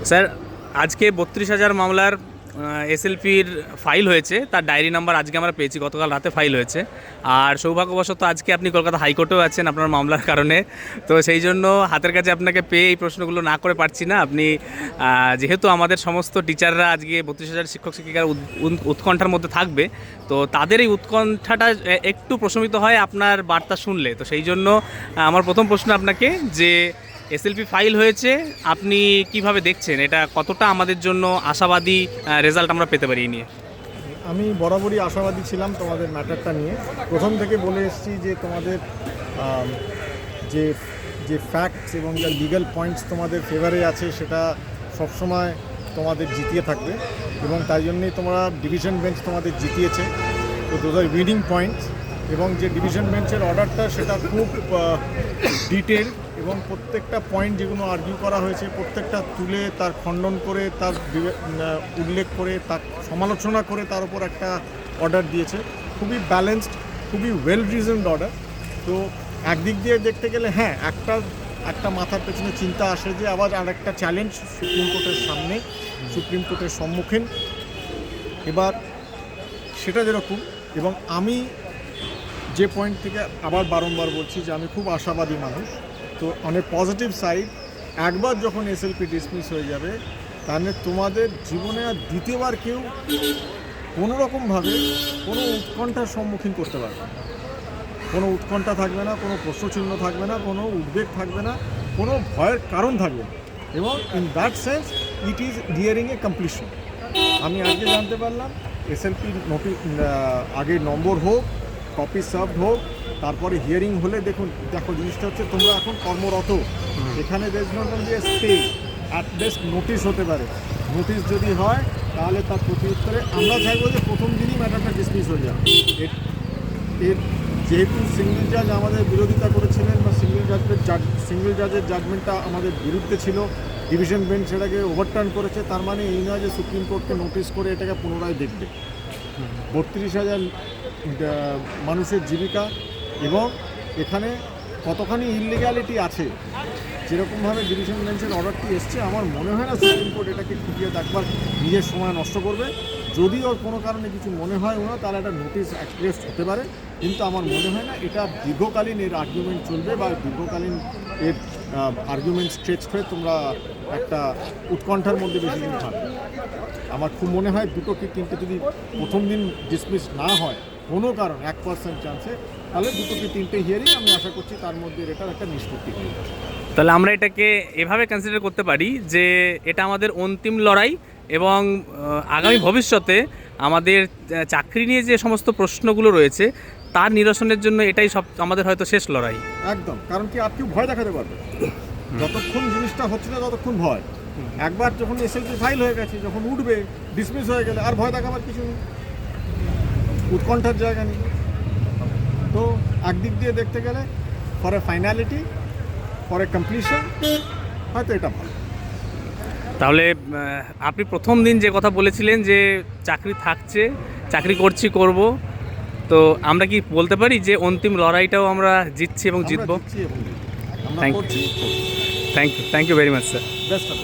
Sir, আজকে 32,000 মামলার এসএলপির file হয়েছে, তার ডায়েরি নাম্বার আজকে আমরা পেয়েছি, গতকাল রাতে ফাইল হয়েছে। আর সৌভাগ্যবশত আজকে আপনি কলকাতা হাইকোর্টেও আছেন আপনার মামলার কারণে। তো সেই জন্য হাতের কাছে আপনাকে পেয়ে এই প্রশ্নগুলো না করে পারছি না। আপনি যেহেতু আমাদের সমস্ত টিচাররা আজকে 32,000 শিক্ষক শিক্ষিকার উৎকণ্ঠার মধ্যে থাকবে, তো তাদের এই উৎকণ্ঠাটা একটু প্রশমিত হয় আপনার বার্তা শুনলে। তো সেই জন্য আমার প্রথম প্রশ্ন আপনাকে, যে এসএলপি ফাইল হয়েছে, আপনি কিভাবে দেখছেন এটা? কতটা আমাদের জন্য আশাবাদী রেজাল্ট আমরা পেতে পারি এই নিয়ে? আমি বরাবরই আশাবাদী ছিলাম তোমাদের ম্যাটারটা নিয়ে। প্রথম থেকে বলে এসেছি যে তোমাদের যে যে ফ্যাক্টস এবং যা লিগ্যাল পয়েন্টস তোমাদের ফেভারে আছে সেটা সবসময় তোমাদের জিতিয়ে থাকবে, এবং তাই জন্যেই তোমরা ডিভিশন বেঞ্চ তোমাদের জিতিয়েছে। তো দোজ আর উইনিং পয়েন্টস। এবং যে ডিভিশন বেঞ্চের অর্ডারটা সেটা খুব ডিটেল, এবং প্রত্যেকটা পয়েন্ট যেগুলো আর্গিউ করা হয়েছে প্রত্যেকটা তুলে তার খণ্ডন করে, তার উল্লেখ করে, তার সমালোচনা করে তার উপর একটা অর্ডার দিয়েছে। খুবই ব্যালেন্সড, খুবই ওয়েল রিজনড অর্ডার। তো একদিক দিয়ে দেখতে গেলে হ্যাঁ, একটা মাথার পেছনে চিন্তা আসে যে আবার আরেকটা চ্যালেঞ্জ সুপ্রিম কোর্টের সামনে, সুপ্রিম কোর্টের সম্মুখীন। এবার সেটা যেরকম, এবং আমি যে পয়েন্ট থেকে আবার বারংবার বলছি যে আমি খুব আশাবাদী মানুষ। তো অনেক পজিটিভ সাইড, একবার যখন এসএলপি ডিসমিস হয়ে যাবে তাহলে তোমাদের জীবনে আর দ্বিতীয়বার কেউ কোনো রকমভাবে কোনো উৎকণ্ঠার সম্মুখীন করতে পারবে না। কোনো উৎকণ্ঠা থাকবে না, কোনো প্রশ্নচিহ্ন থাকবে না, কোনো উদ্বেগ থাকবে না, কোনো ভয়ের কারণ থাকবে না। এবং in that sense it is ডিয়ারিং A completion. আমি আজকে জানতে পারলাম এসএলপি আগে নম্বর হোক, কপি সার্ভড হোক, তারপরে হিয়ারিং হলে দেখো জিনিসটা হচ্ছে তোমরা এখন কর্মরত, এখানে দেশ যে স্টে অ্যাট বেস্ট নোটিশ হতে পারে। নোটিশ যদি হয় তাহলে তার প্রতি উত্তরে আমরা চাইবো যে প্রথম দিনই ম্যাটারটা ডিসমিস হয়ে যাবে। এর যেহেতু সিঙ্গেল জাজ আমাদের বিরোধিতা করেছিলেন, বা সিঙ্গেল জাজের জাজমেন্টটা আমাদের বিরুদ্ধে ছিল, ডিভিশন বেঞ্চ সেটাকে ওভারটার্ন করেছে, তার মানে এই নয় যে সুপ্রিম কোর্টকে নোটিশ করে এটাকে পুনরায় দেখবে। 32,000 মানুষের জীবিকা, এবং এখানে কতখানি ইললিগ্যালিটি আছে, যেরকমভাবে ডিভিশন বেঞ্চের অর্ডারটি এসছে, আমার মনে হয় না সুপ্রিম কোর্ট এটাকে খুঁটিয়ে দেখবার নিজের সময় নষ্ট করবে। যদি ওর কোনো কারণে কিছু মনে হয় ওরা, তাহলে একটা নোটিশ অ্যাক্টিভেট হতে পারে, কিন্তু আমার মনে হয় না এটা দীর্ঘকালীন এর আর্গুমেন্ট চলবে, বা দীর্ঘকালীন এর আর্গুমেন্ট স্ট্রেচ হয়ে তোমরা একটা উৎকণ্ঠার মধ্যে বেশি দিন থাকবে। আমার খুব মনে হয় দুটোকে, কিন্তু যদি প্রথম দিন ডিসমিস না হয় কোনো কারণ 1% চান্সে, তাহলে দুটোকে তিনটে হিয়ারিং আমি আশা করছি তার মধ্যে এটার একটা নিষ্পত্তি হয়ে যাবে। তাহলে আমরা এটাকে এভাবে কনসিডার করতে পারি যে এটা আমাদের অন্তিম লড়াই, এবং আগামী ভবিষ্যতে আমাদের চাকরি নিয়ে যে সমস্ত প্রশ্নগুলো রয়েছে তার নিরসনের জন্য এটাই সব আমাদের হয়তো শেষ লড়াই। একদম, কারণ কি আর কেউ ভয় দেখাতে পারবে যতক্ষণ জিনিসটা হচ্ছে না ততক্ষণ ভয়। একবার যখন এসএলপি ফাইল হয়ে গেছে, যখন উঠবে, ডিসমিস হয়ে গেলে আর ভয় দেখাবার কিছু নেই, উৎকণ্ঠার জায়গা নেই। তো একদিক দিয়ে দেখতে গেলে for a finality, for a completion, হয়তো এটা ভালো। তাহলে আপনি প্রথম দিন যে কথা বলেছিলেন যে চাকরি থাকছে, চাকরি করব, তো আমরা কি বলতে পারি যে অন্তিম লড়াইটাও আমরা জিতছি এবং জিতবো? Thank you very much sir. Best of